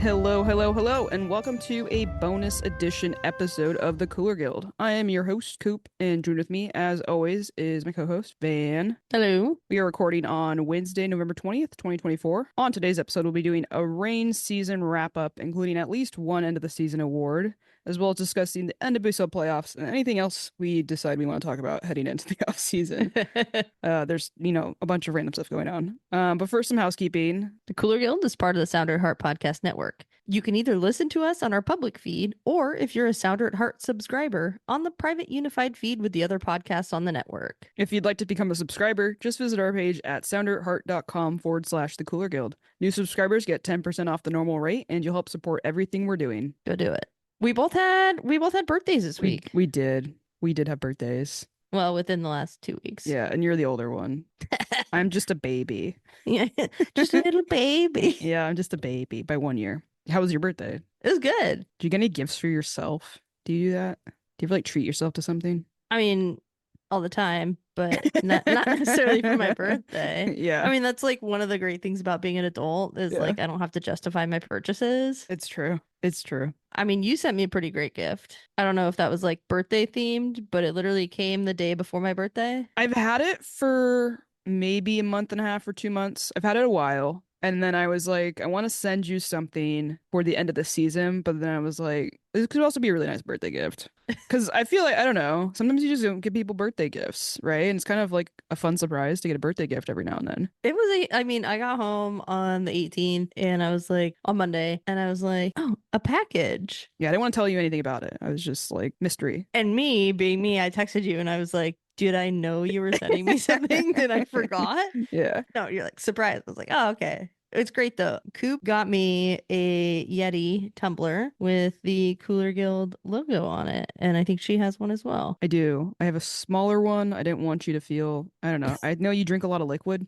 Hello, hello, hello, and welcome to a bonus edition episode of the Cooler Guild. I am your host, Coop, and joined with me, as always, is my co-host, Van. Hello. We are recording on Wednesday, November 20th, 2024. On today's episode, we'll be doing a rain season wrap-up, including at least one end of the season award, as well as discussing the NWSL playoffs and anything else we decide we want to talk about heading into the off-season. There's, a bunch of random stuff going on. But first, some housekeeping. The Cooler Guild is part of the Sounder at Heart podcast network. You can either listen to us on our public feed, or if you're a Sounder at Heart subscriber, on the private unified feed with the other podcasts on the network. If you'd like to become a subscriber, just visit our page at sounderetheart.com/the Cooler Guild. New subscribers get 10% off the normal rate, and you'll help support everything we're doing. Go do it. We both had birthdays this week. We did. We did have birthdays. Well, within the last 2 weeks. Yeah, and you're the older one. I'm just a baby. Yeah, just a little baby. Yeah, I'm just a baby by 1 year. How was your birthday? It was good. Do you get any gifts for yourself? Do you do that? Do you ever treat yourself to something? I mean, all the time, but not necessarily for my birthday. Yeah. I mean, that's like one of the great things about being an adult is like I don't have to justify my purchases. It's true. It's true. I mean, you sent me a pretty great gift. I don't know if that was like birthday themed, but it literally came the day before my birthday. I've had it for maybe a month and a half or 2 months. I've had it a while. And then I was like, I want to send you something for the end of the season. But then I was like, this could also be a really nice birthday gift. Because I feel like, I don't know, sometimes you just don't give people birthday gifts, right? And it's kind of like a fun surprise to get a birthday gift every now and then. I got home on the 18th and I was like, on Monday, and I was like, oh, a package. Yeah, I didn't want to tell you anything about it. I was just like, mystery. And me being me, I texted you and I was like, did I know you were sending me something that I forgot? Yeah. No, you're like, surprised. I was like, oh, okay. It's great though. Coop got me a Yeti tumbler with the Cooler Guild logo on it, and I think she has one as well. I do. I have a smaller one. I didn't want you to feel, I don't know. I know you drink a lot of liquid.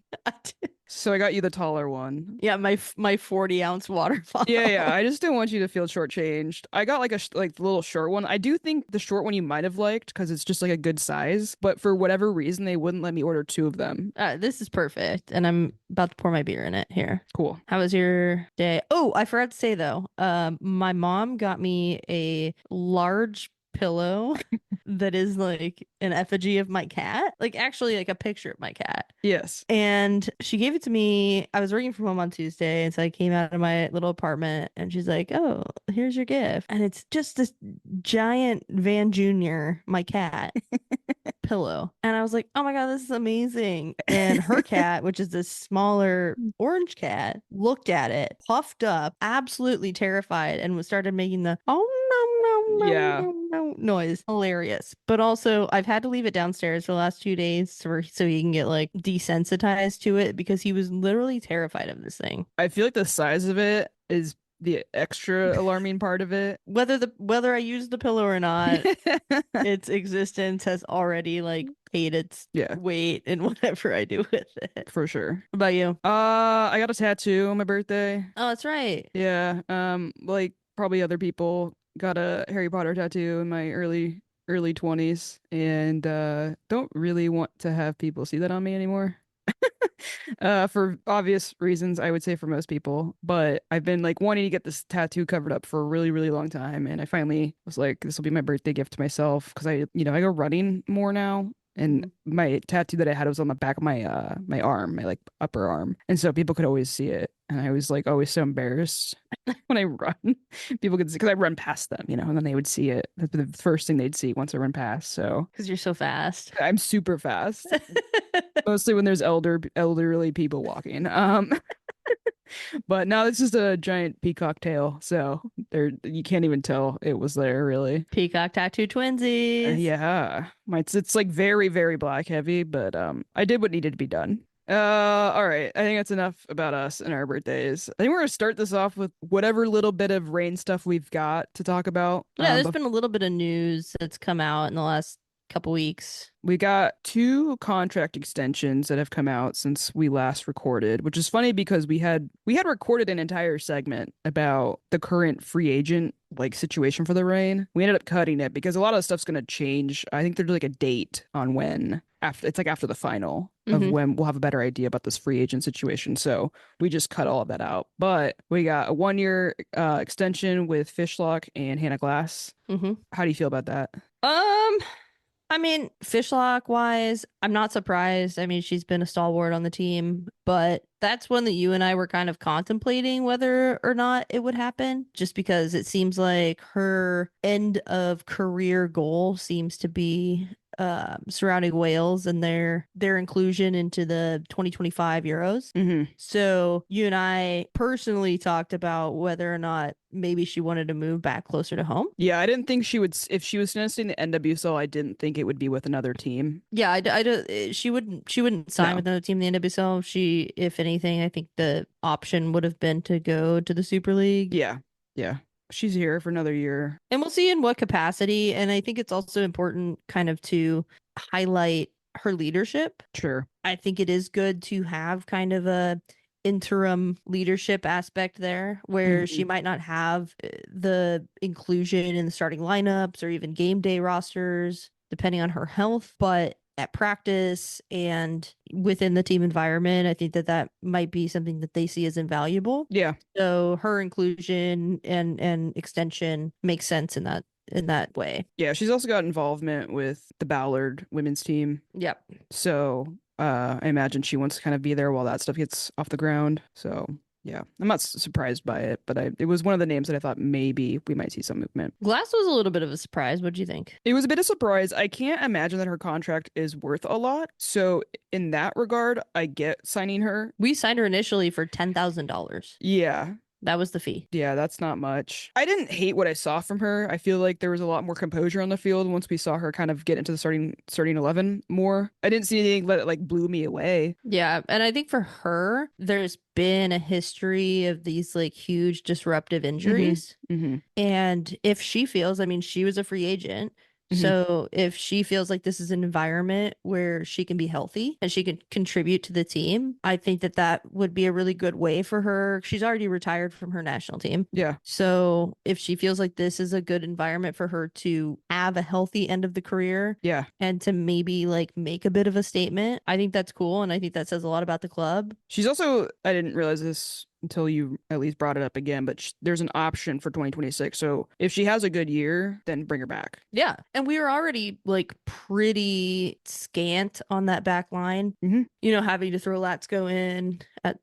So I got you the taller one. Yeah, my 40-ounce water bottle. Yeah. I just didn't want you to feel shortchanged. I got like the little short one. I do think the short one you might have liked because it's just like a good size. But for whatever reason, they wouldn't let me order 2 of them. This is perfect, and I'm about to pour my beer in it here. Cool. How was your day? Oh, I forgot to say though. My mom got me a large pillow that is like an effigy of my cat, like actually like a picture of my cat. Yes. And she gave it to me. I was working from home on Tuesday, and so I came out of my little apartment and she's like, oh, here's your gift. And it's just this giant Van Jr., my cat, pillow. And I was like, oh my God, this is amazing. And her cat, which is this smaller orange cat, looked at it, puffed up, absolutely terrified, and started making the Yeah. noise. Hilarious. But also, I've had to leave it downstairs for the last 2 days so he can get like desensitized to it, because he was literally terrified of this thing. I feel like the size of it is the extra alarming part of it. Whether I use the pillow or not, its existence has already like paid its weight in whatever I do with it. For sure. What about you? I got a tattoo on my birthday. Oh, that's right. Yeah. Like probably other people, got a Harry Potter tattoo in my early 20s, and don't really want to have people see that on me anymore. For obvious reasons, I would say for most people. But I've been like wanting to get this tattoo covered up for a really, really long time, and I finally was like, this will be my birthday gift to myself, because I go running more now. And my tattoo that I had was on the back of my my arm, my like upper arm. And so people could always see it. And I was like always so embarrassed when I run. People could see, because I run past them, and then they would see it. That's the first thing they'd see once I run past. So because you're so fast. I'm super fast. Mostly when there's elderly people walking. But now it's just a giant peacock tail, so you can't even tell it was there, really. Peacock tattoo twinsies. Yeah, it's like very, very black heavy, but I did what needed to be done. All right, I think that's enough about us and our birthdays. I think we're gonna start this off with whatever little bit of rain stuff we've got to talk about. Yeah, there's been a little bit of news that's come out in the last couple weeks. We got 2 contract extensions that have come out since we last recorded, which is funny because we had recorded an entire segment about the current free agent like situation for the Reign. We ended up cutting it because a lot of the stuff's going to change. I think there's like a date on when after it's like after the final of Hmm. when we'll have a better idea about this free agent situation. So we just cut all of that out. But we got a 1 year extension with Fishlock and Hannah Glass. Hmm. How do you feel about that? Um, I mean, Fishlock wise, I'm not surprised. I mean, she's been a stalwart on the team, but that's one that you and I were kind of contemplating whether or not it would happen, just because it seems like her end of career goal seems to be surrounding Wales and their inclusion into the 2025 Euros. Hmm. So you and I personally talked about whether or not maybe she wanted to move back closer to home. Yeah, I didn't think she would. If she was going to stay in the NWSL, I didn't think it would be with another team. Yeah, she wouldn't sign No. with another team in the NWSL. She, if anything, I think the option would have been to go to the Super League. Yeah. Yeah. She's here for another year. And we'll see in what capacity. And I think it's also important kind of to highlight her leadership. Sure. I think it is good to have kind of a interim leadership aspect there where she Hmm. might not have the inclusion in the starting lineups or even game day rosters, depending on her health. But at practice and within the team environment, I think that that might be something that they see as invaluable. Yeah. So her inclusion and extension makes sense in that way. Yeah. She's also got involvement with the Ballard women's team. Yep. So I imagine she wants to kind of be there while that stuff gets off the ground. So yeah, I'm not surprised by it, but it was one of the names that I thought maybe we might see some movement. Glass was a little bit of a surprise. What do you think? It was a bit of surprise. I can't imagine that her contract is worth a lot. So in that regard, I get signing her. We signed her initially for $10,000. Yeah. That was the fee. Yeah, that's not much. I didn't hate what I saw from her. I feel like there was a lot more composure on the field once we saw her kind of get into the starting 11 more. I didn't see anything that like blew me away. Yeah, and I think for her, there's been a history of these like huge disruptive Hmm. injuries. Hmm. And if she feels, I mean, she was a free agent. Hmm. So if she feels like this is an environment where she can be healthy and she can contribute to the team, I think that that would be a really good way for her. She's already retired from her national team. Yeah. So if she feels like this is a good environment for her to have a healthy end of the career Yeah. and to maybe like make a bit of a statement, I think that's cool. And I think that says a lot about the club. She's also, I didn't realize this until you at least brought it up again, but there's an option for 2026. So if she has a good year, then bring her back. Yeah. And we were already like pretty scant on that back line, Hmm. having to throw Latsko in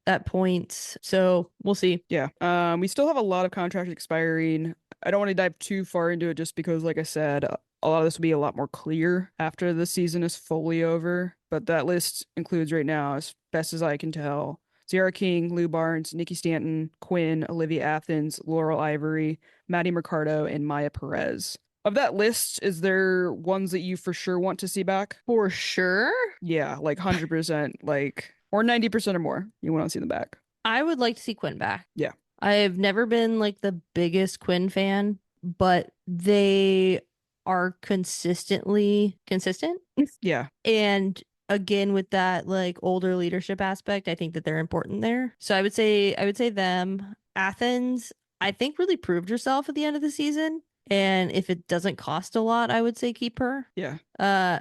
at points. So we'll see. Yeah. We still have a lot of contracts expiring. I don't want to dive too far into it just because, like I said, a lot of this will be a lot more clear after the season is fully over. But that list includes right now, as best as I can tell, Zara King, Lou Barnes, Nikki Stanton, Quinn, Olivia Athens, Laurel Ivory, Maddie Mercado, and Maya Perez. Of that list, is there ones that you for sure want to see back? For sure. Yeah, like 100%, like, or 90% or more. You want to see them back. I would like to see Quinn back. Yeah. I've never been like the biggest Quinn fan, but they are consistently consistent. Yeah. And again, with that like older leadership aspect, I think that they're important there. So I would say them. Athens, I think really proved herself at the end of the season. And if it doesn't cost a lot, I would say keep her. Yeah.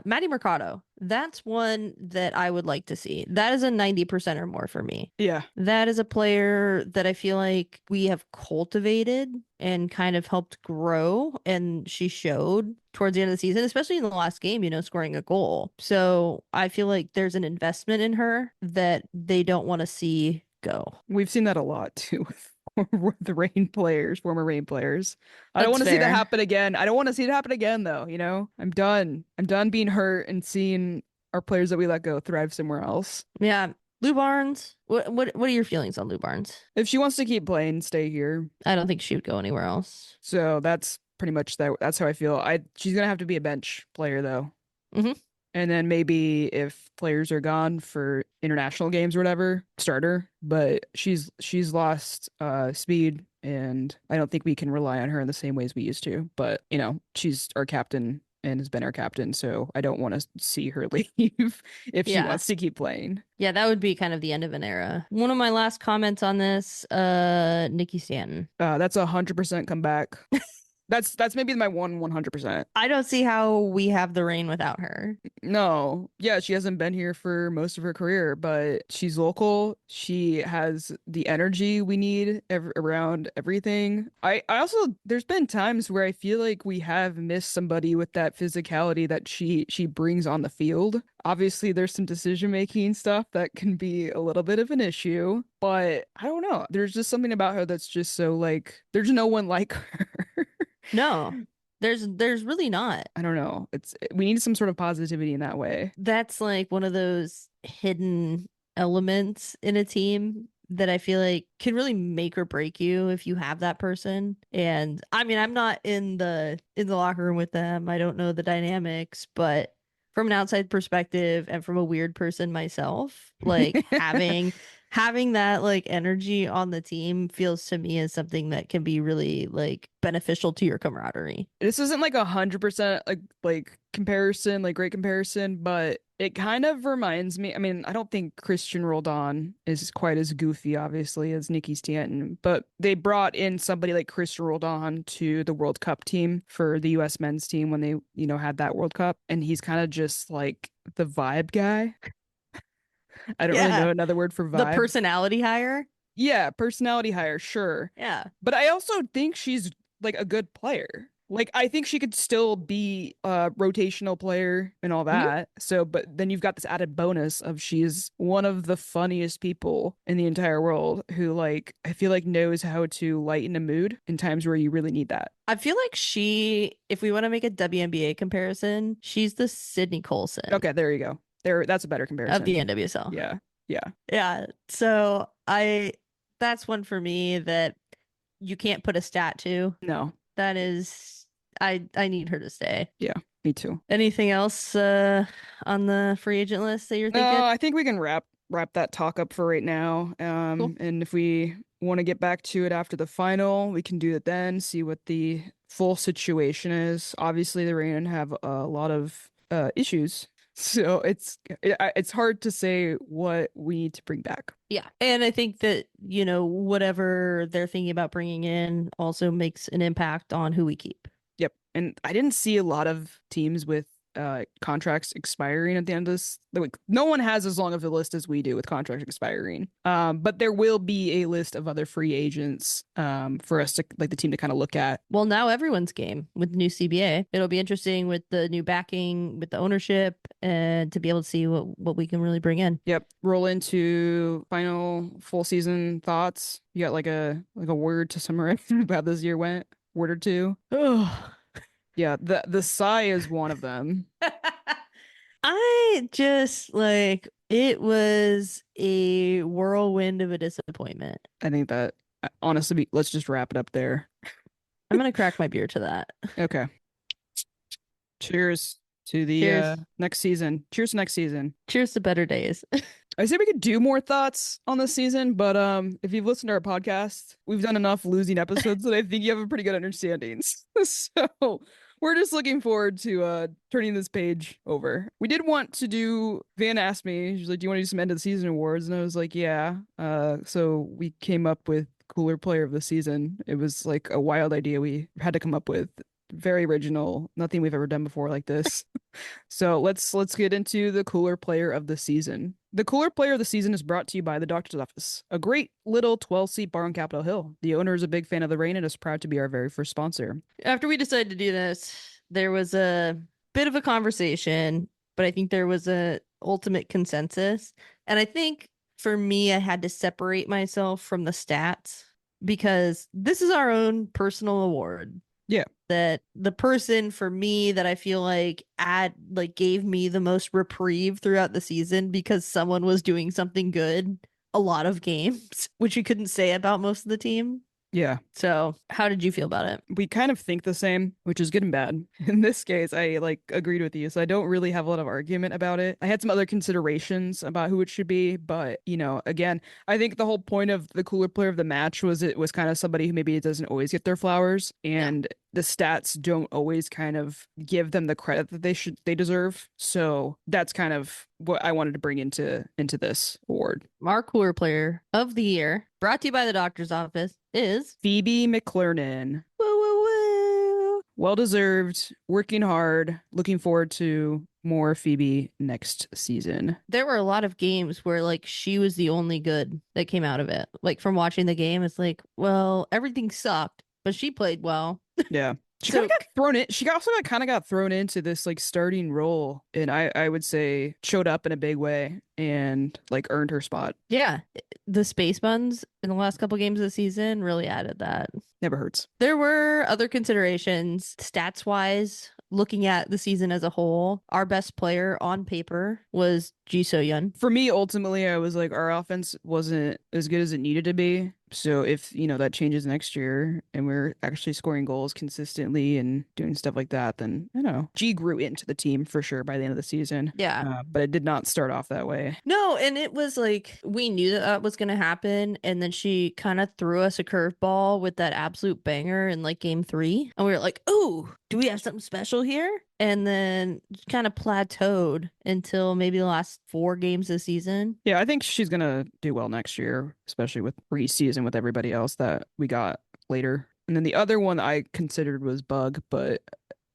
Maddie Mercado, that's one that I would like to see. That is a 90% or more for me. Yeah. That is a player that I feel like we have cultivated and kind of helped grow. And she showed towards the end of the season, especially in the last game, scoring a goal. So I feel like there's an investment in her that they don't want to see go. We've seen that a lot too with the Rain players, former Rain players. I don't That's want to see that fair. happen again. I don't want to see it happen again though, I'm done. I'm done being hurt and seeing our players that we let go thrive somewhere else. Yeah. Lou Barnes, what are your feelings on Lou Barnes? If she wants to keep playing, stay here. I don't think she would go anywhere else. So that's pretty much that's how I feel. She's gonna have to be a bench player though. Hmm. And then maybe if players are gone for international games or whatever, starter. But she's lost speed, and I don't think we can rely on her in the same ways we used to. But she's our captain and has been our captain, so I don't want to see her leave if she Yeah. wants to keep playing. Yeah, that would be kind of the end of an era. One of my last comments on this, Nikki Stanton. That's 100% come back. That's maybe my 100%. I don't see how we have the reign without her. No, yeah, she hasn't been here for most of her career, but she's local. She has the energy we need around everything. I also, there's been times where I feel like we have missed somebody with that physicality that she brings on the field. Obviously, there's some decision making stuff that can be a little bit of an issue, but I don't know. There's just something about her that's just so like, there's no one like her. No, there's really not. I don't know. We need some sort of positivity in that way. That's like one of those hidden elements in a team that I feel like can really make or break you if you have that person. And I mean, I'm not in the locker room with them. I don't know the dynamics, but from an outside perspective and from a weird person myself, like having that like energy on the team feels to me as something that can be really like beneficial to your camaraderie. This isn't like 100% like comparison, like great comparison, but it kind of reminds me. I mean, I don't think Christian Roldan is quite as goofy, obviously, as Nikki Stanton, but they brought in somebody like Christian Roldan to the World Cup team for the U.S. men's team when they, had that World Cup, and he's kind of just like the vibe guy. I don't really Yeah. know another word for The vibe. personality hire. Yeah, personality hire, sure. Yeah. But I also think she's like a good player. Like I think she could still be a rotational player and all Mhm. that. So, but then you've got this added bonus of she's one of the funniest people in the entire world who like I feel like knows how to lighten a mood in times where you really need that. I feel like if we want to make a WNBA comparison, she's the Sydney Colson Okay, there you go. That's a better of comparison. the NWSL. Yeah. Yeah. Yeah. That's one for me that you can't put a stat to. No. That is, I need her to stay. Yeah, me too. Anything else on the free agent list that you're No, thinking? I think we can wrap that talk up for right now. Cool. And if we want to get back to it after the final, we can do it then, see what the full situation is. Obviously, the Reign have a lot of issues, so it's hard to say what we need to bring back. Yeah. And I think that, whatever they're thinking about bringing in also makes an impact on who we keep. Yep. And I didn't see a lot of teams with contracts expiring at the end of this. Like no one has as long of a list as we do with contracts expiring. But there will be a list of other free agents for us to like the team to kind of look at. Well, now everyone's game with the new CBA. It'll be interesting with the new backing, with the ownership, and to be able to see what we can really bring in. Yep. Roll into final full season thoughts. You got like a word to summarize about this year went? Word or two? Oh. Yeah, the sigh is one of them. I just like it was a whirlwind of a disappointment. I think that honestly, let's just wrap it up there. I'm gonna crack my beer to that. Okay. Cheers to the Cheers. next season. Cheers to next season. Cheers to better days. I say we could do more thoughts on this season, but if you've listened to our podcast, we've done enough losing episodes that I think you have a pretty good understanding. So we're just looking forward to turning this page over. We did want to do Van asked me, she's like, do you want to do some end of the season awards? And I was like, yeah. So we came up with Cooler Player of the Season. It was like a wild idea we had to come up with. Very original, nothing we've ever done before like this. So let's get into the Cooler Player of the Season. The Cooler Player of the Season is brought to you by the Doctor's Office, a great little 12-seat bar on Capitol Hill. The owner is a big fan of the Reign and is proud to be our very first sponsor. After we decided to do this, there was a bit of a conversation, but I think there was a ultimate consensus. And I think for me, I had to separate myself from the stats because this is our own personal award. Yeah. That the person for me that I feel like gave me the most reprieve throughout the season because someone was doing something good a lot of games, which you couldn't say about most of the team. Yeah. So how did you feel about it? We kind of think the same, which is good and bad. In this case, I agreed with you, so I don't really have a lot of argument about it. I had some other considerations about who it should be, but again, I think the whole point of the Cooler Player of the match was it was kind of somebody who maybe doesn't always get their flowers, and the stats don't always kind of give them the credit that they deserve. So that's kind of what I wanted to bring into this award. Our Cooler Player of the Year, brought to you by the Doctor's Office, is Phoebe McClernon. woo woo Well deserved, working hard, looking forward to more Phoebe next season. There were a lot of games where like she was the only good that came out of it. Like from watching the game, it's like, well, everything sucked, but she played well. Yeah. She kind of So got thrown in. She also got kind of got thrown into this like starting role, and I would say showed up in a big way and like earned her spot. yeah, the space buns in the last couple games of the season really added that. Never hurts. There were other considerations stats wise. Looking at the season as a whole, our best player on paper was Ji So Yun. For me, ultimately, I was like, our offense wasn't as good as it needed to be. So if, that changes next year and we're actually scoring goals consistently and doing stuff like that, then, G grew into the team for sure by the end of the season. Yeah. But it did not start off that way. No, and it was like we knew that was going to happen. And then she kind of threw us a curveball with that absolute banger in like game 3. And we were like, oh, do we have something special here? And then kind of plateaued until maybe the last 4 games of the season. Yeah, I think she's going to do well next year, especially with preseason with everybody else that we got later. And then the other one I considered was Bug, but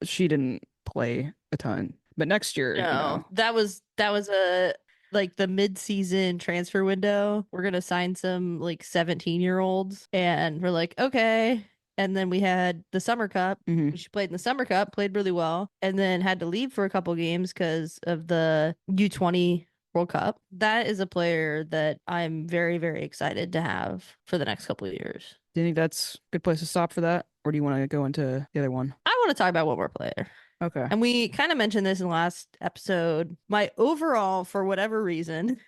she didn't play a ton. But next year, No, that was a like the mid-season transfer window. We're gonna sign some like 17-year-olds, and we're like, okay. And then we had the Summer Cup. She played in the Summer Cup, played really well, and then had to leave for a couple games because of the U20 World Cup. That is a player that I'm very, very excited to have for the next couple of years. Do you think that's a good place to stop for that? Or do you want to go into the other one? I want to talk about one more player. Okay. And we kind of mentioned this in the last episode. My overall, for whatever reason,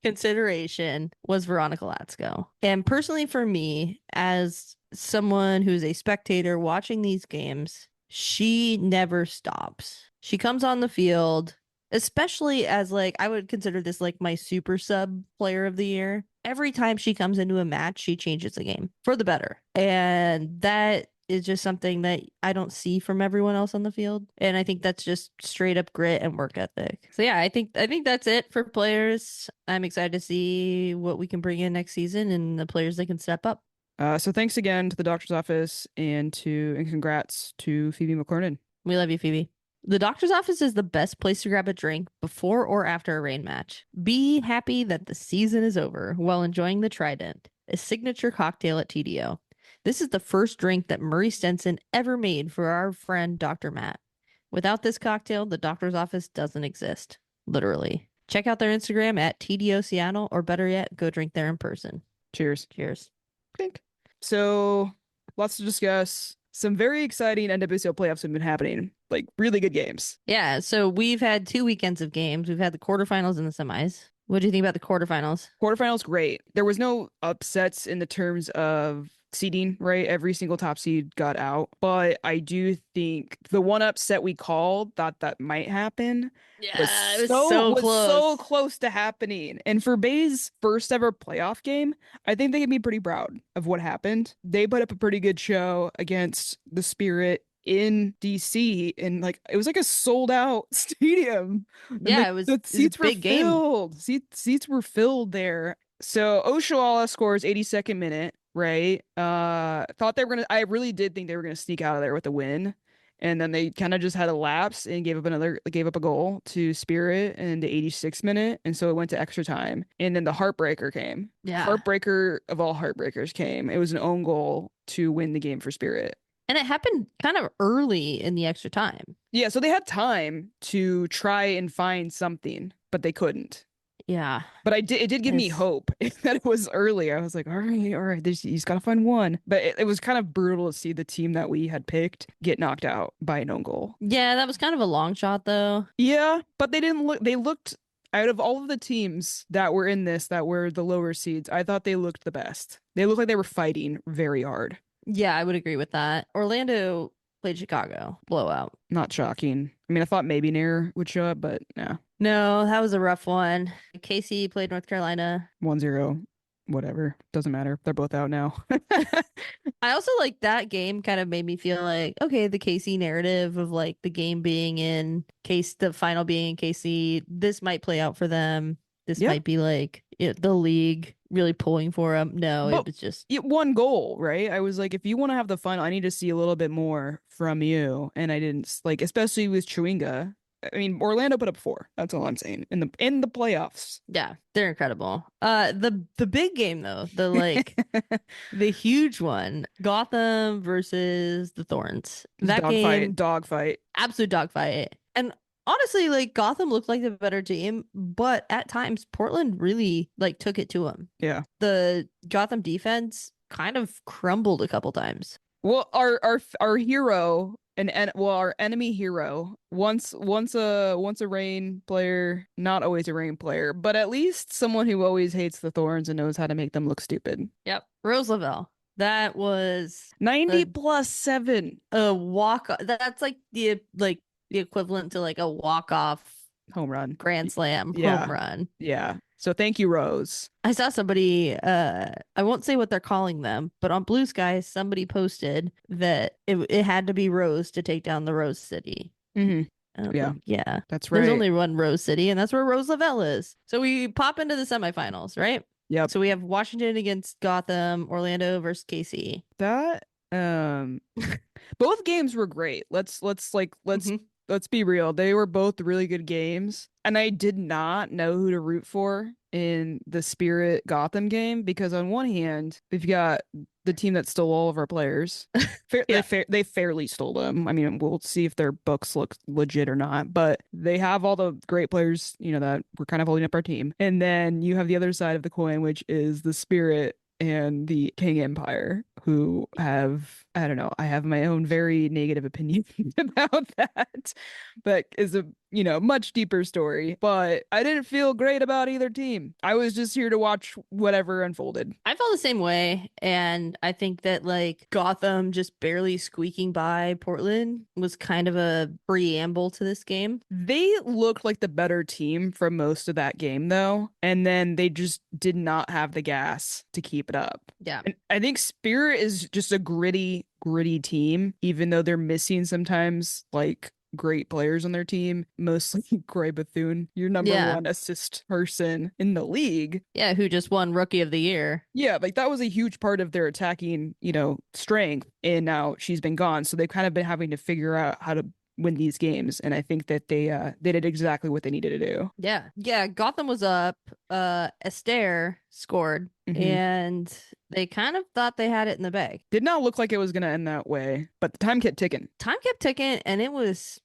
consideration was Veronica Latsko. And personally for me, as someone who's a spectator watching these games, she never stops. She comes on the field, especially as like, I would consider this like my super sub player of the year. Every time she comes into a match, she changes the game for the better. And that is just something that I don't see from everyone else on the field. And I think that's just straight up grit and work ethic. So yeah, I think that's it for players. I'm excited to see what we can bring in next season and the players that can step up. So thanks again to the doctor's office and congrats to Phoebe McCornan. We love you, Phoebe. The doctor's office is the best place to grab a drink before or after a rain match. Be happy that the season is over while enjoying the Trident, a signature cocktail at TDO. This is the first drink that Murray Stenson ever made for our friend Dr. Matt. Without this cocktail, the doctor's office doesn't exist. Literally. Check out their Instagram at TDO Seattle, or better yet, go drink there in person. Cheers. Cheers. Clink. So, lots to discuss. Some very exciting NWSL playoffs have been happening. Like, really good games. Yeah, so we've had 2 weekends of games. We've had the quarterfinals and the semis. What do you think about the quarterfinals? Quarterfinals, great. There was no upsets in the terms of seeding, right? Every single top seed got out. But I do think the one upset we called, thought that might happen, Yeah, it was so close. so close to happening. And for Bay's first ever playoff game, I think they can be pretty proud of what happened. They put up a pretty good show against the Spirit in DC, and like it was like a sold out stadium. Yeah, it was the seats were big game. filled. Seats were filled there. So Oshawa scores 82nd minute, right? Thought they were gonna. I really did think they were gonna sneak out of there with a win, and then they kind of just had a lapse and gave up a goal to Spirit in the 86th minute, and so it went to extra time. And then the heartbreaker came. Yeah, Heartbreaker of all heartbreakers came. It was an own goal to win the game for Spirit. and it happened kind of early in the extra time. Yeah, so they had time to try and find something, but they couldn't. Yeah. But it did give me hope that it was early. I was like, all right, he's got to find one. But it was kind of brutal to see the team that we had picked get knocked out by an own goal. Yeah, that was kind of a long shot, though. Yeah, but they didn't look, they looked, out of all of the teams that were in this, that were the lower seeds, I thought they looked the best. They looked like they were fighting very hard. Yeah, I would agree with that. Orlando played Chicago. Blowout. Not shocking. I mean, I thought maybe Nair would show up, but no. No, that was a rough one. KC played North Carolina. 1-0. Whatever. Doesn't matter. They're both out now. I also like that game kind of made me feel like, okay, the KC narrative of like the game being in case, the final being in KC, this might play out for them. this Yep. might be like the league really pulling for him. No, it But was just one goal, right? I was like, if you want to have the final, I need to see a little bit more from you. And I didn't like, especially with Chewinga. I mean, Orlando put up 4. That's all I'm saying in the playoffs. yeah, they're incredible. The big game though, the huge one, Gotham versus the Thorns. Just That dogfight, game, dogfight. absolute dogfight. And honestly, like Gotham looked like the better team, but at times Portland really like took it to them. Yeah. The Gotham defense kind of crumbled a couple times. Well, our hero and well, our enemy hero once a rain player, not always a rain player, but at least someone who always hates the Thorns and knows how to make them look stupid. Yep. Rose Lavelle. That was 90 the plus 7 a walk. That's like the equivalent to like a walk off home run. grand slam home Yeah. run. Yeah. So thank you, Rose. I saw somebody, I won't say what they're calling them, but on Bluesky, somebody posted that it had to be Rose to take down the Rose City. Hmm. Yeah, like, yeah. that's There's right. only one Rose City, and that's where Rose Lavelle is. So we pop into the semifinals, right? Yep. So we have Washington against Gotham, Orlando versus KC. That both games were great. Mhm. Let's be real. They were both really good games. And I did not know who to root for in the Spirit Gotham game because on one hand, we've got the team that stole all of our players. Yeah. They fairly stole them. I mean, we'll see if their books look legit or not, but they have all the great players, that were kind of holding up our team. And then you have the other side of the coin, which is the Spirit and the King Empire, who have, I don't know, I have my own very negative opinion about that, but is a, much deeper story. But I didn't feel great about either team. I was just here to watch whatever unfolded. I felt the same way. And I think that like Gotham just barely squeaking by Portland was kind of a preamble to this game. They looked like the better team for most of that game, though. And then they just did not have the gas to keep it up. Yeah. And I think Spirit is just a gritty team, even though they're missing sometimes like great players on their team, mostly Gray Bethune, your number Yeah. one assist person in the league. Yeah, who just won Rookie of the Year. Yeah, like that was a huge part of their attacking, strength. And now she's been gone. So they've kind of been having to figure out how to win these games. And I think that they did exactly what they needed to do. Yeah. Yeah. Gotham was up. Esther scored. Mhm. And they kind of thought they had it in the bag. Did not look like it was going to end that way, but the time kept ticking. Time kept ticking and it was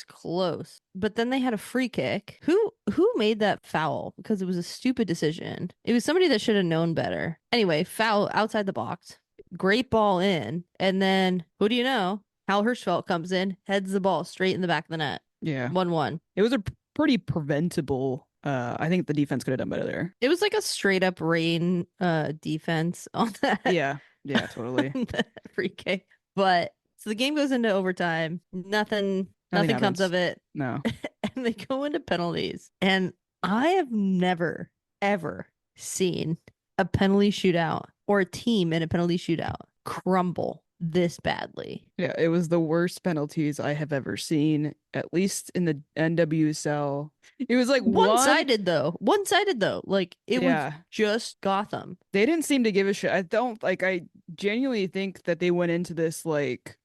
close. But then they had a free kick. Who made that foul? Because it was a stupid decision. It was somebody that should have known better. Anyway, foul outside the box. Great ball in. And then who do you know? Hal Hirschfeld comes in, heads the ball straight in the back of the net. Yeah. 1-1. It was a pretty preventable. I think the defense could have done better there. It was like a straight up rain defense on that. Yeah. Yeah, totally. Free kick. But so the game goes into overtime. Nothing comes happens. of it. No. And they go into penalties. And I have never, ever seen a penalty shootout or a team in a penalty shootout crumble this badly. Yeah, it was the worst penalties I have ever seen, at least in the NWSL. It was like one-sided though. Like it Yeah. was just Gotham. They didn't seem to give a shit. I genuinely think that they went into this like,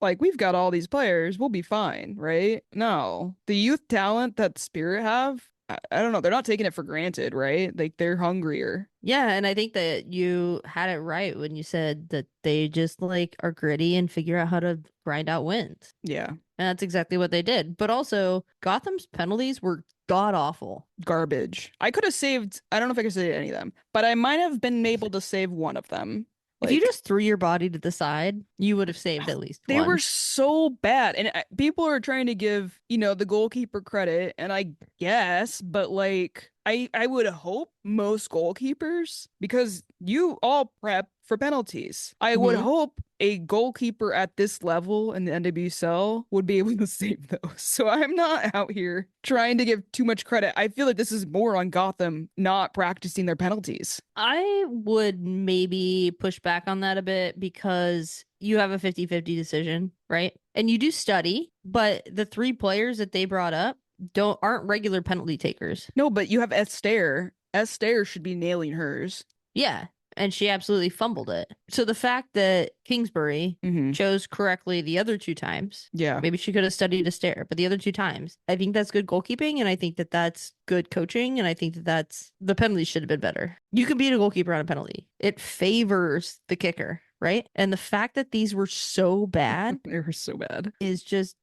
like we've got all these players, we'll be fine, right? No. The youth talent that Spirit have, I don't know, they're not taking it for granted, right? Like they're hungrier. Yeah, and I think that you had it right when you said that they just like are gritty and figure out how to grind out wins. Yeah. And that's exactly what they did. But also, Gotham's penalties were god awful. Garbage. I could have saved, I don't know if I could save any of them, but I might have been able to save one of them. If you just threw your body to the side, you would have saved at least They one. were so bad. And people are trying to give, the goalkeeper credit, and I guess, but like I would hope most goalkeepers, because you all prep for penalties. I would hope a goalkeeper at this level in the NWSL would be able to save those. So I'm not out here trying to give too much credit. I feel like this is more on Gotham not practicing their penalties. I would maybe push back on that a bit because you have a 50-50 decision, right? And you do study, but the 3 players that they brought up aren't regular penalty takers. No, but you have Esther. Esther should be nailing hers. Yeah, and she absolutely fumbled it. So the fact that Kingsbury Hmm. chose correctly the other two times, Yeah. maybe she could have studied a stare, but the other two times, I think that's good goalkeeping, and I think that that's good coaching, and I think that that's the penalty should have been better. You can beat a goalkeeper on a penalty. It favors the kicker, right? And the fact that these were so bad They were so bad. is just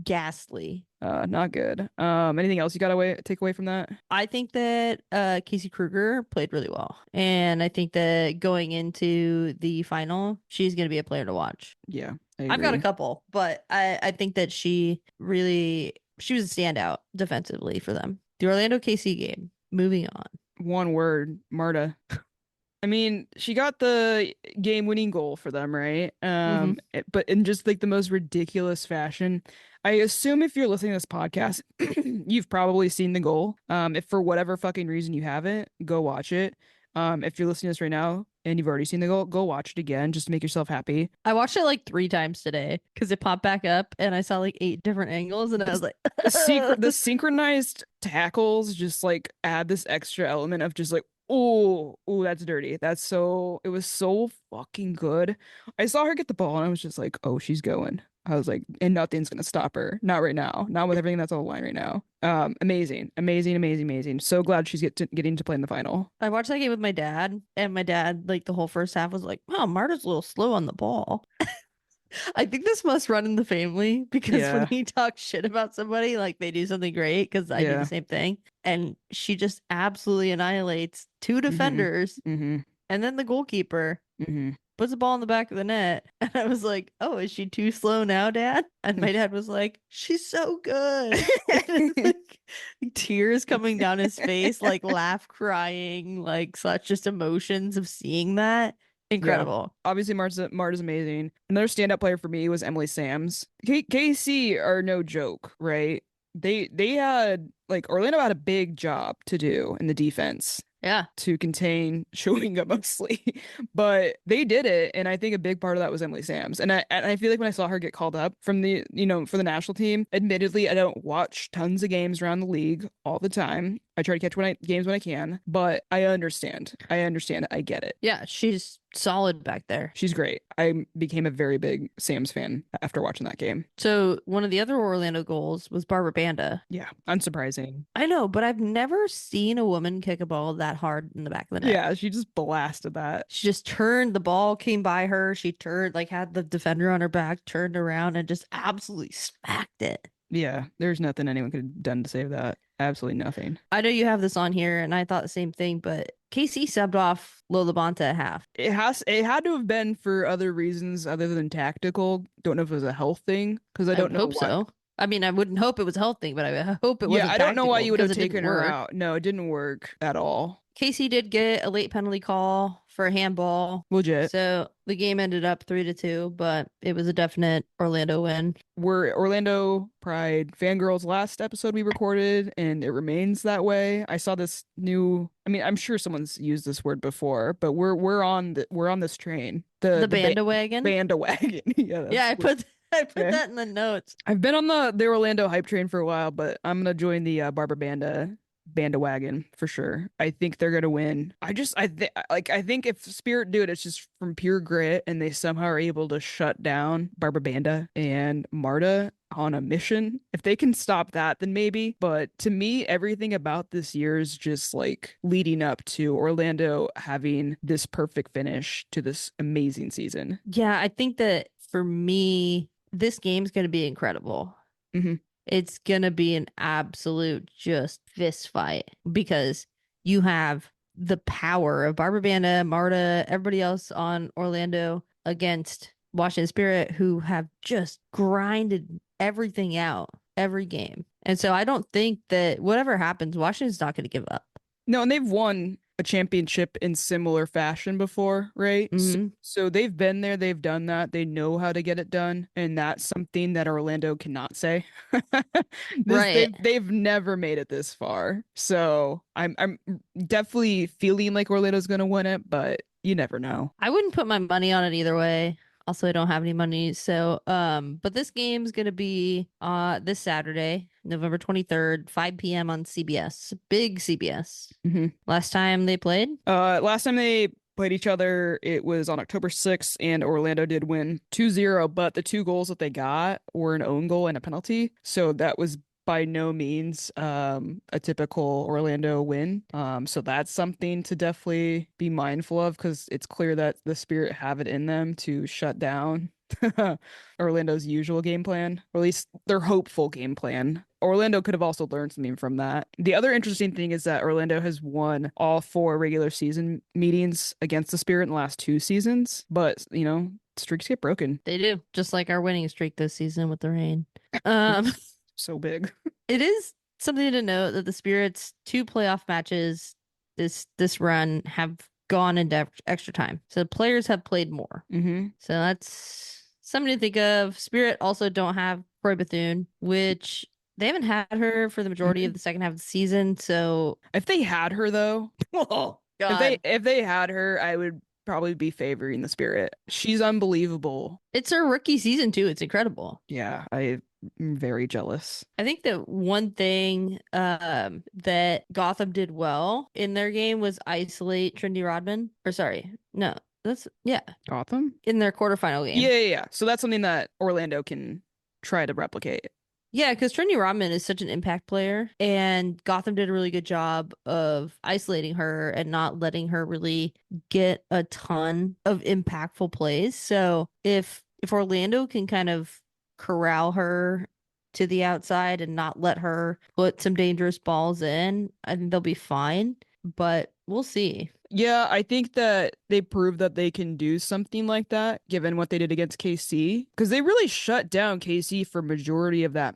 ghastly. Not good. Anything else you got to take away from that? I think that Casey Kruger played really well. And I think that going into the final, she's going to be a player to watch. Yeah, I I've got a agree. couple, but I think that she was a standout defensively for them. The Orlando KC game. Moving on. One word, Marta. I mean, she got the game-winning goal for them, right? Mm-hmm. But in just like the most ridiculous fashion. I assume if you're listening to this podcast, you've probably seen the goal. If for whatever fucking reason you haven't, go watch it. If you're listening to this right now and you've already seen the goal, go watch it again just to make yourself happy. I watched it like 3 times today because it popped back up and I saw like 8 different angles and I was like, The synchronized tackles just like add this extra element of just like, oh, that's dirty. It was so fucking good. I saw her get the ball and I was just like, oh, she's going. I was like, and nothing's gonna stop her. Not right now. Not with everything that's on the line right now. Amazing, amazing, amazing, amazing. So glad she's getting to play in the final. I watched that game with my dad, and my dad, like the whole first half, was like, "Wow, Marta's a little slow on the ball." I think this must run in the family because when Yeah, he talks shit about somebody, like they do something great, because I do the yeah. same thing, and she just absolutely annihilates two Mm-hmm. defenders Mm-hmm. and then the goalkeeper Mm-hmm. puts the ball in the back of the net. And I was like, "Oh, is she too slow now, Dad?" And my dad was like, "She's so good." And it's like tears coming down his face, like laugh crying, like such just emotions of seeing that. Yeah. Incredible. Obviously, Marta's amazing. Another standout player for me was Emily Sams. KC are no joke, right? They had like Orlando had a big job to do in the defense Yeah. to contain Chewinga mostly, but they did it, and I think a big part of that was Emily Sams. And I feel like when I saw her get called up from the for the national team, admittedly I don't watch tons of games around the league all the time. I try to catch games when I can, but I understand. I understand. I get it. Yeah, she's solid back there. She's great. I became a very big Sam's fan after watching that game. So one of the other Orlando goals was Barbara Banda. Yeah, unsurprising. I know, but I've never seen a woman kick a ball that hard in the back of the net. Yeah, she just blasted that. She just turned, the ball came by her. She turned, like had the defender on her back, turned around and just absolutely smacked it. Yeah, there's nothing anyone could have done to save that. Absolutely nothing. I know you have this on here, and I thought the same thing, but KC subbed off Lola Bonta at half. It had to have been for other reasons other than tactical. Don't know if it was a health thing because I I don't would know hope why. so. I mean, I wouldn't hope it was a health thing, but I hope it Yeah, wasn't I don't know why tactical you would have because it didn't taken her work. out. No, it didn't work at all. Casey did get a late penalty call for a handball. Legit. So the game ended up 3-2, but it was a definite Orlando win. We're Orlando Pride fangirls last episode we recorded, and it remains that way. I saw this new. I mean, I'm sure someone's used this word before, but we're on this train. The Bandawagon. Bandawagon. Yeah, Yeah, I put okay. that in the notes. I've been on the Orlando hype train for a while, but I'm gonna join the Barbara Bandawagon for sure. I think they're gonna win. I think if Spirit do it, it's just from pure grit, and they somehow are able to shut down Barbara Banda and Marta on a mission. If they can stop that, then maybe. But to me, everything about this year is just like leading up to Orlando having this perfect finish to this amazing season. Yeah, I think that for me, this game's going to be incredible. Hmm. It's going to be an absolute just fist fight because you have the power of Barbara Banda, Marta, everybody else on Orlando against Washington Spirit who have just grinded everything out every game. And so I don't think that whatever happens, Washington's not going to give up. No, and they've won a championship in similar fashion before, right? Mm-hmm. So they've been there, they've done that, they know how to get it done, and that's something that Orlando cannot say. Right. They've never made it this far. So I'm definitely feeling like Orlando's gonna win it, but you never know. I wouldn't put my money on it either way. Also, I don't have any money. So, but this game's gonna be this Saturday. November 23rd, 5 p.m. on CBS. Big CBS. Mm-hmm. Last time they played? Last time they played each other, it was on October 6th, and Orlando did win 2-0, but the two goals that they got were an own goal and a penalty. So that was by no means a typical Orlando win. So that's something to definitely be mindful of, because it's clear that the Spirit have it in them to shut down Orlando's usual game plan, or at least their hopeful game plan. Orlando could have also learned something from that. The other interesting thing is that Orlando has won all 4 regular season meetings against the Spirit in the last 2 seasons, but streaks get broken. They do, just like our winning streak this season with the Rain. So big. It is something to note that the Spirit's 2 playoff matches this run have gone into extra time, so players have played more. Mm-hmm. So that's something to think of. Spirit also don't have Croy Bethune, which they haven't had her for the majority of the second half of the season. So if they had her, though, oh god, if they had her, I would probably be favoring the Spirit. She's unbelievable. It's her rookie season too. It's incredible. Yeah, I'm very jealous. I think that one thing that Gotham did well in their game was isolate Trinity Rodman. Or sorry, no, Gotham in their quarterfinal game. Yeah. So that's something that Orlando can try to replicate. Yeah, because Trinity Rodman is such an impact player, and Gotham did a really good job of isolating her and not letting her really get a ton of impactful plays. So if Orlando can kind of corral her to the outside and not let her put some dangerous balls in, I think they'll be fine. But we'll see. Yeah, I think that they proved that they can do something like that, given what they did against KC, because they really shut down KC for majority of that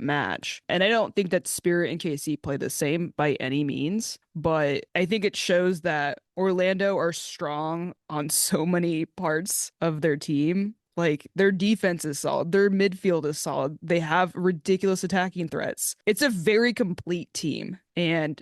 match. And I don't think that Spirit and KC play the same by any means, but I think it shows that Orlando are strong on so many parts of their team. Like, their defense is solid, their midfield is solid, they have ridiculous attacking threats. It's a very complete team, and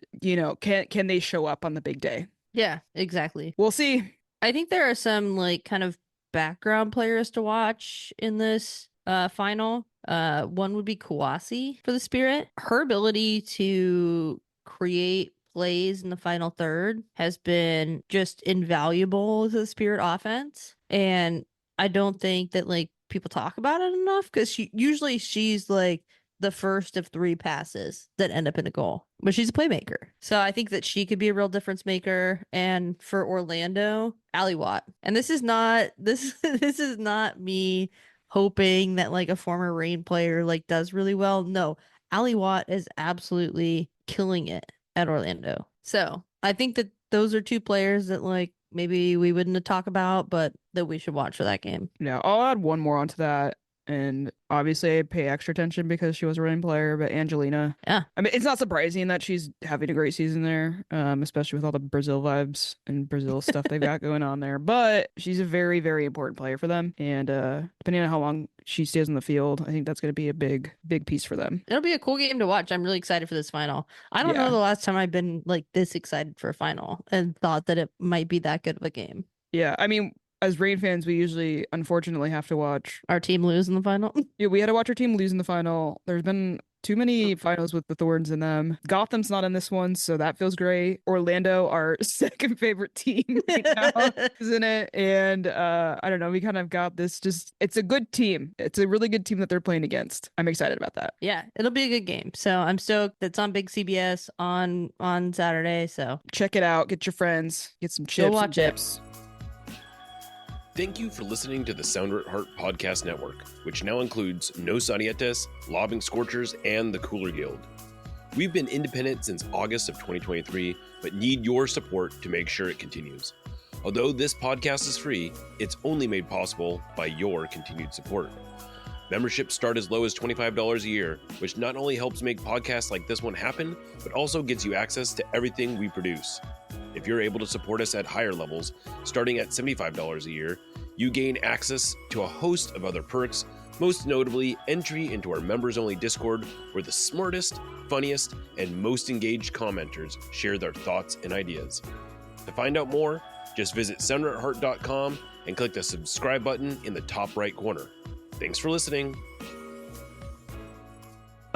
can they show up on the big day? Yeah, exactly. We'll see. I think there are some like kind of background players to watch in this final. One would be Kawasi for the Spirit. Her ability to create plays in the final third has been just invaluable to the Spirit offense, and I don't think that like people talk about it enough, because she's like the first of 3 passes that end up in a goal, but she's a playmaker. So I think that she could be a real difference maker. And for Orlando, Ali Watt. And this is not me hoping that like a former Reign player like does really well. No, Ali Watt is absolutely killing it at Orlando. So I think that those are 2 players that like maybe we wouldn't talk about, but that we should watch for that game. Yeah, I'll add one more onto that. And obviously I pay extra attention because she was a running player, but Angelina. Yeah. I mean, it's not surprising that she's having a great season there, especially with all the Brazil vibes and Brazil stuff they've got going on there. But she's a very, very important player for them. And depending on how long she stays on the field, I think that's going to be a big, big piece for them. It'll be a cool game to watch. I'm really excited for this final. I don't know the last time I've been like this excited for a final and thought that it might be that good of a game. Yeah, I mean, as Reign fans, we usually, unfortunately, have to watch our team lose in the final. Yeah, we had to watch our team lose in the final. There's been too many finals with the thorns in them. Gotham's not in this one, so that feels great. Orlando, our second favorite team right now, is in it. And I don't know, we kind of got this it's a good team. It's a really good team that they're playing against. I'm excited about that. Yeah, it'll be a good game. So I'm stoked. It's on big CBS on Saturday. So check it out. Get your friends. Get some chips. Go watch and dips. Thank you for listening to the Sounder at Heart Podcast Network, which now includes No Sarietes, Lobbing Scorchers, and the Cooler Guild. We've been independent since August of 2023, but need your support to make sure it continues. Although this podcast is free, it's only made possible by your continued support. Memberships start as low as $25 a year, which not only helps make podcasts like this one happen, but also gets you access to everything we produce. If you're able to support us at higher levels, starting at $75 a year, you gain access to a host of other perks, most notably entry into our members-only Discord, where the smartest, funniest, and most engaged commenters share their thoughts and ideas. To find out more, just visit sounderatheart.com and click the subscribe button in the top right corner. Thanks for listening.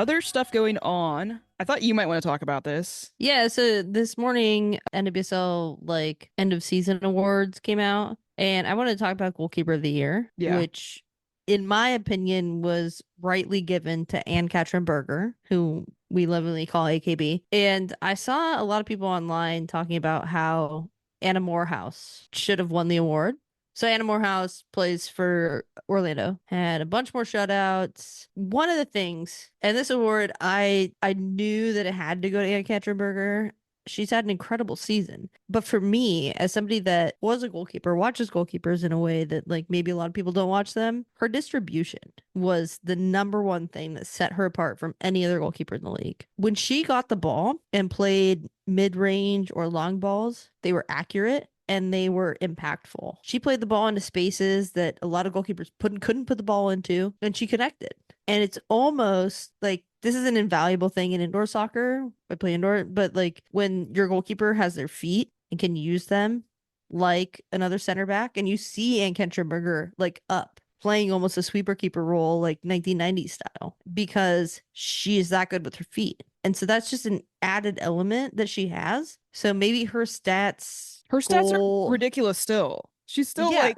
Other stuff going on. I thought you might want to talk about this. Yeah, so this morning NWSL like end of season awards came out, and I want to talk about goalkeeper of the year, Yeah. which in my opinion was rightly given to Ann-Katrin Berger, who we lovingly call AKB. And I saw a lot of people online talking about how Anna Morehouse should have won the award. So Anna Morehouse plays for Orlando, had a bunch more shutouts. One of the things, and this award, I knew that it had to go to Ann-Katrin Berger. She's had an incredible season. But for me, as somebody that was a goalkeeper, watches goalkeepers in a way that like maybe a lot of people don't watch them, her distribution was the number one thing that set her apart from any other goalkeeper in the league. When she got the ball and played mid-range or long balls, they were accurate and they were impactful. She played the ball into spaces that a lot of goalkeepers couldn't put the ball into, and she connected. And it's almost like this is an invaluable thing in indoor soccer. I play indoor, but like when your goalkeeper has their feet and can use them like another center back, and you see Ann-Katrin Berger like up playing almost a sweeper keeper role like 1990s style because she is that good with her feet. And so that's just an added element that she has. So maybe her stats are ridiculous still. She's still like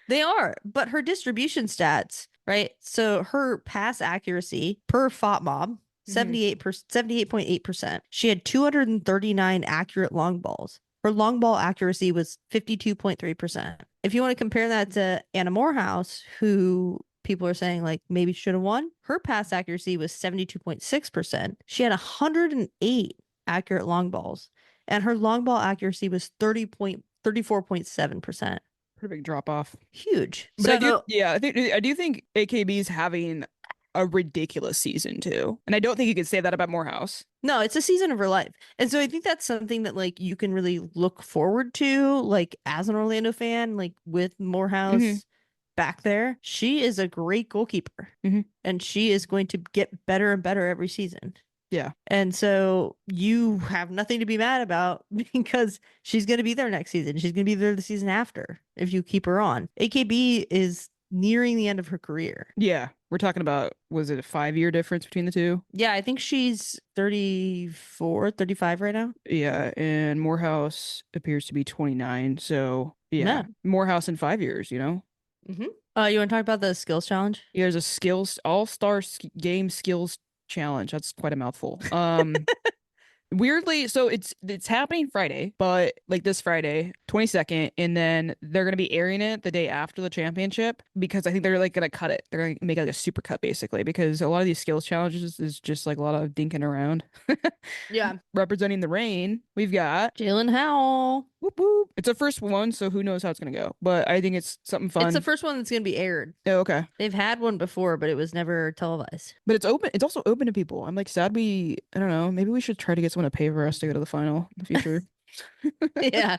they are, but her distribution stats, right? So her pass accuracy per FOTMOB, 78.8%. She had 239 accurate long balls. Her long ball accuracy was 52.3%. If you want to compare that to Anna Morehouse, who people are saying like maybe should have won, her pass accuracy was 72.6%. She had 108 accurate long balls, and her long ball accuracy was 34.7%. Pretty big drop off. Huge. But I do think AKB's having a ridiculous season too. And I don't think you could say that about Morehouse. No, it's a season of her life. And so I think that's something that like you can really look forward to, like as an Orlando fan, like with Morehouse back there. She is a great goalkeeper. And she is going to get better and better every season. Yeah. And so you have nothing to be mad about because she's going to be there next season. She's going to be there the season after if you keep her on. AKB is nearing the end of her career. Yeah. We're talking about, was it a 5-year difference between the two? Yeah, I think she's 34, 35 right now. Yeah. And Morehouse appears to be 29. So yeah. Morehouse in 5 years, you know? You want to talk about the skills challenge? Yeah, there's a skills all-star game skills challenge. That's quite a mouthful. Weirdly, so it's happening Friday, but like this Friday, 22nd, and then they're going to be airing it the day after the championship because I think they're like going to cut it. They're going to make it like a super cut basically because a lot of these skills challenges is just like a lot of dinking around. Yeah. Representing the Reign, we've got Jalen Howell. Whoop whoop. It's a first one, so who knows how it's going to go. But I think it's something fun. It's the first one that's going to be aired. Oh, okay. They've had one before, but it was never televised. But it's open. It's also open to people. I'm like sad I don't know, maybe we should try to get someone to pay for us to go to the final in the future. Yeah.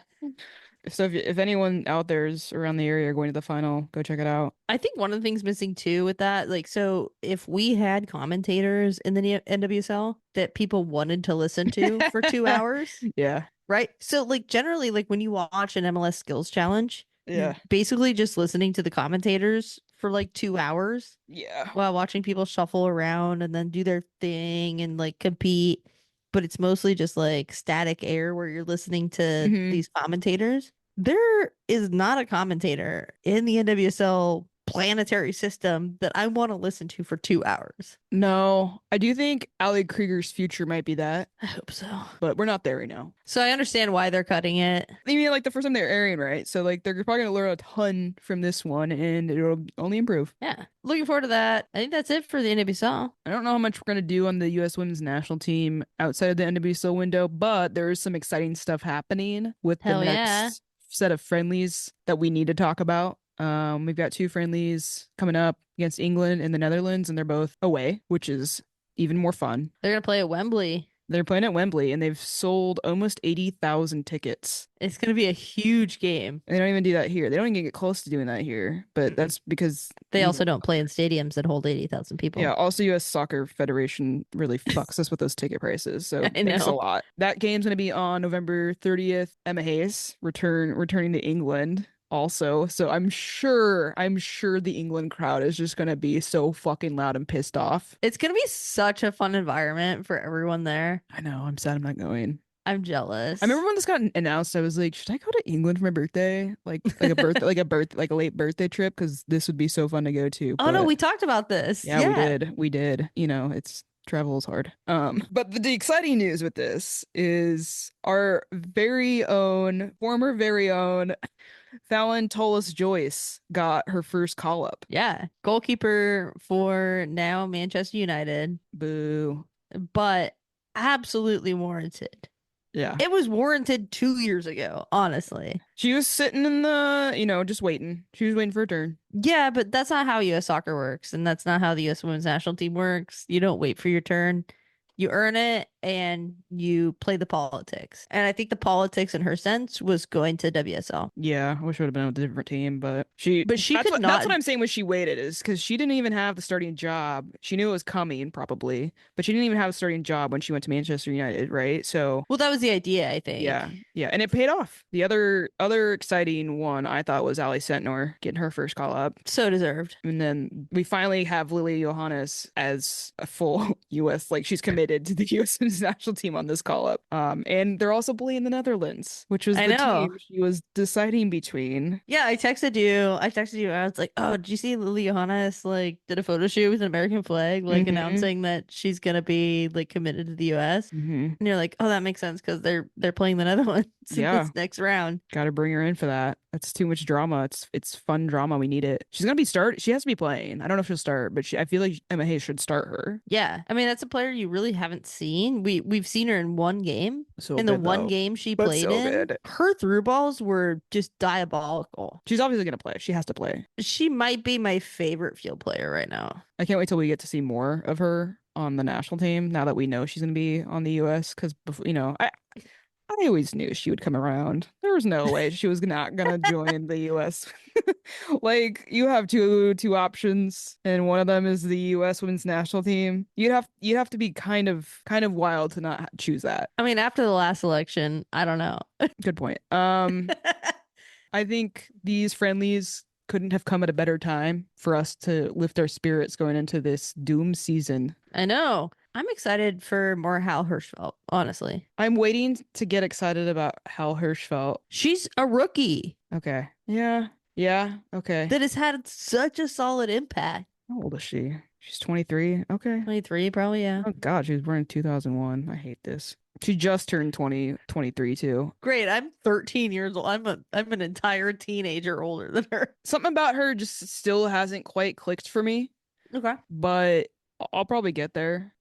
So if anyone out there is around the area going to the final, go check it out. I think one of the things missing too with that, like, so if we had commentators in the NWSL that people wanted to listen to for 2 hours. Yeah. Right. So like generally, like when you watch an MLS skills challenge, yeah, basically just listening to the commentators for like 2 hours. Yeah. While watching people shuffle around and then do their thing and like compete. But it's mostly just like static air where you're listening to these commentators. There is not a commentator in the NWSL planetary system that I want to listen to for 2 hours. No, I do think Ali Krieger's future might be that. I hope so. But we're not there right now. So I understand why they're cutting it. I mean, like the first time they're airing, right? So like they're probably going to learn a ton from this one and it'll only improve. Yeah. Looking forward to that. I think that's it for the NWSL. I don't know how much we're going to do on the U.S. women's national team outside of the NWSL window, but there is some exciting stuff happening with the next set of friendlies that we need to talk about. We've got 2 friendlies coming up against England and the Netherlands, and they're both away, which is even more fun. They're going to play at Wembley. They're playing at Wembley, and they've sold almost 80,000 tickets. It's going to be a huge game. They don't even do that here. They don't even get close to doing that here, but that's because they also don't play in stadiums that hold 80,000 people. Yeah, also U.S. Soccer Federation really fucks us with those ticket prices, so thanks a lot. That game's going to be on November 30th. Emma Hayes returning to England. also. So I'm sure the England crowd is just gonna be so fucking loud and pissed off. It's gonna be such a fun environment for everyone there. I know, I'm sad I'm not going. I'm jealous. I remember when this got announced, I was like, should I go to England for my birthday? Like a late birthday trip, because this would be so fun to go to. Oh no, But we talked about this. yeah, we did. You know, it's travel is hard. But the exciting news with this is our former very own Fallon Tullis Joyce got her first call up. Yeah. Goalkeeper for now Manchester United, Boo. but absolutely warranted. Yeah. It was warranted 2 years ago, honestly. She was sitting in just waiting. She was waiting for her turn. Yeah, but that's not how US soccer works, and that's not how the US women's national team works. You don't wait for your turn. You earn it and you play the politics. And I think the politics in her sense was going to WSL. Yeah, I wish I would have been with a different team, but But she could not. That's what I'm saying when she waited, is because she didn't even have the starting job. She knew it was coming, probably, but she didn't even have a starting job when she went to Manchester United, right? So Well, that was the idea, I think. yeah, and it paid off. The other exciting one I thought was Ali Sentnor getting her first call up. So deserved. And then we finally have Lily Johannes as a full US, like she's committed to the US national team on this call up. And they're also playing the Netherlands, which was I the know. team she was deciding between. Yeah, I texted you. I was like, "Oh, did you see Lily Johannes like did a photo shoot with an American flag, like announcing that she's gonna be like committed to the US?" And you're like, "Oh, that makes sense because they're playing the Netherlands in this next round." Gotta bring her in for that. That's too much drama. It's fun drama. We need it. She's gonna be she has to be playing. I don't know if she'll start, but I feel like Emma Hayes should start her. Yeah, I mean that's a player you really haven't seen. We've seen her in one game. So in the good, one though. game she But played so in, good. her through balls were just diabolical. She's obviously gonna play. She has to play. She might be my favorite field player right now. I can't wait till we get to see more of her on the national team now that we know she's gonna be on the US, because I always knew she would come around. There was no way she was not gonna join the US. Like, you have two options, and one of them is the US women's national team. You'd have to be kind of wild to not choose that. I mean, after the last election, I don't know. Good point. I think these friendlies couldn't have come at a better time for us to lift our spirits going into this doom season. I know. I'm excited for more Hal Hirschfeld, honestly. I'm waiting to get excited about Hal Hirschfeld. She's a rookie. Okay. Yeah. Yeah. Okay. That has had such a solid impact. How old is she? She's 23. Okay. 23, probably, yeah. Oh God, she was born in 2001. I hate this. She just turned 23 too. Great. I'm 13 years old. I'm an entire teenager older than her. Something about her just still hasn't quite clicked for me. Okay. But I'll probably get there.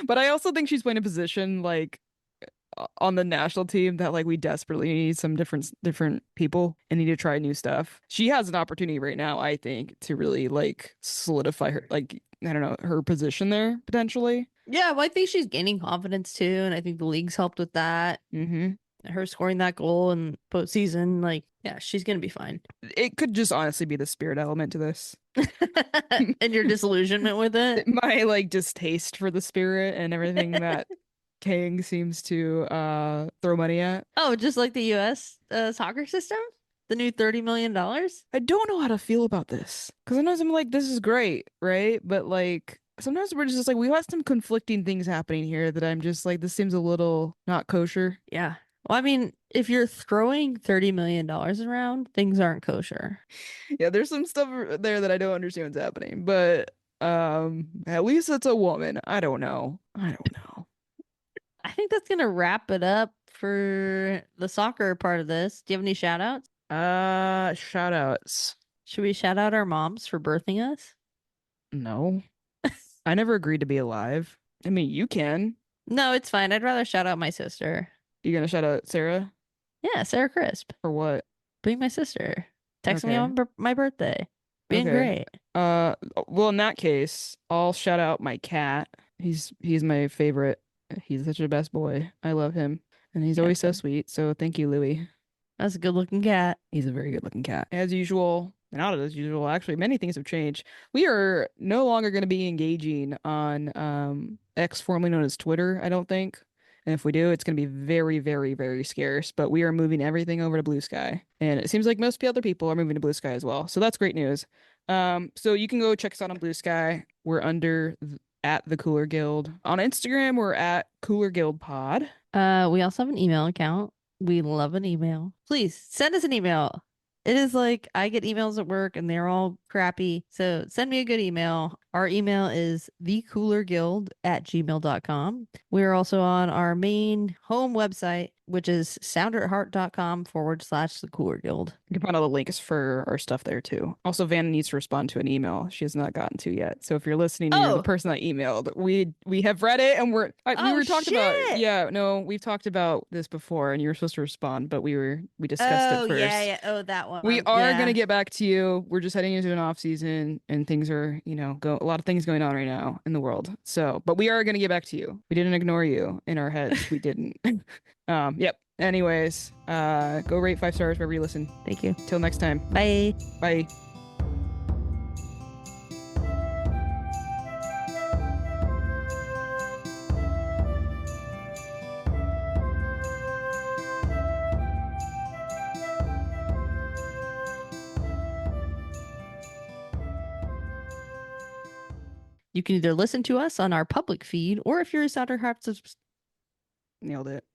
But I also think she's playing a position like on the national team that like we desperately need some different people and need to try new stuff. She has an opportunity right now, I think, to really like solidify her, like, I don't know, her position there potentially. Yeah, well, I think she's gaining confidence too, and I think the league's helped with that. Her scoring that goal in postseason, like, yeah, she's gonna be fine. It could just honestly be the spirit element to this. And your disillusionment with it. My like distaste for the spirit and everything that Kang seems to throw money at. Oh, just like the US soccer system? The new $30 million? I don't know how to feel about this. Because sometimes I'm like, this is great, right? But like, sometimes we're just like, we have some conflicting things happening here that I'm just like, this seems a little not kosher. Yeah. Well, I mean, if you're throwing $30 million around, things aren't kosher. Yeah, there's some stuff there that I don't understand what's happening. But at least it's a woman. I don't know. I think that's gonna wrap it up for the soccer part of this. Do you have any shout outs? Shout outs. Should we shout out our moms for birthing us? No. I never agreed to be alive. I mean, you can. No, it's fine. I'd rather shout out my sister. You gonna shout out Sarah? Yeah, Sarah Crisp. For what? Being my sister. Texting me Okay. on my birthday. Being Okay. great. Well, in that case, I'll shout out my cat. He's my favorite. He's such a best boy. I love him. And he's always so sweet. So thank you, Louie. That's a good looking cat. He's a very good looking cat. As usual, not as usual, actually, many things have changed. We are no longer going to be engaging on X, formerly known as Twitter, I don't think. And if we do, it's going to be very, very, very scarce. But we are moving everything over to Bluesky. And it seems like most other people are moving to Bluesky as well. So that's great news. So you can go check us out on Bluesky. We're at the Cooler Guild. On Instagram, we're at Cooler Guild Pod. We also have an email account. We love an email. Please send us an email. It is like I get emails at work and they're all crappy. So send me a good email. Our email is thecoolerguild@gmail.com. We're also on our main home website, which is sounderetheart.com/the Cooler Guild. You can find all the links for our stuff there too. Also, Vanna needs to respond to an email she has not gotten to yet. So if you're listening, you're the person that emailed. We have read it and we were talked about. Yeah, no, we've talked about this before, and you were supposed to respond, but we discussed it first. Yeah. Oh, that one. We are gonna get back to you. We're just heading into an off season, and things are, a lot of things going on right now in the world. So, but we are gonna get back to you. We didn't ignore you in our heads. We didn't. Yep. Anyways, go rate 5 stars wherever you listen. Thank you. Till next time. Bye. Bye. You can either listen to us on our public feed, or if you're a Sounder Heart Nailed it.